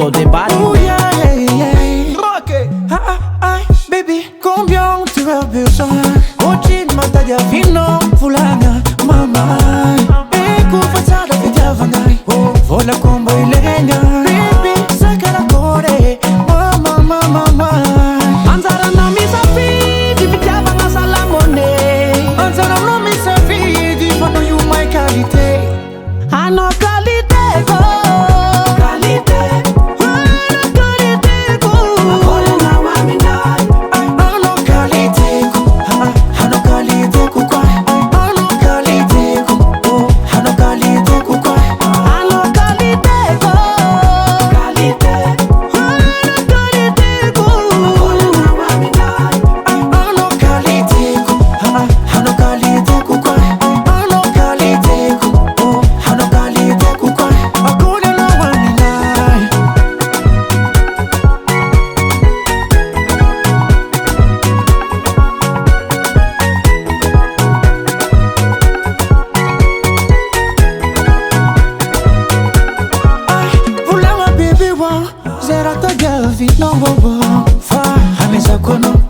ton débat. Oh yeah, yeah, yeah. Ok. Baby, combien tu as besoin? Ojin mataja vino fulana mama. Eko fasada vija vangai. Vola kombo ilenga. Baby, sakala kore. Mama, mama, mama. Anzara na misafi, vija vanga salamone. Anzara na misafi, diva no you my qualité. Ano qualité go. Zera ta gavi no bobo fa hameza kono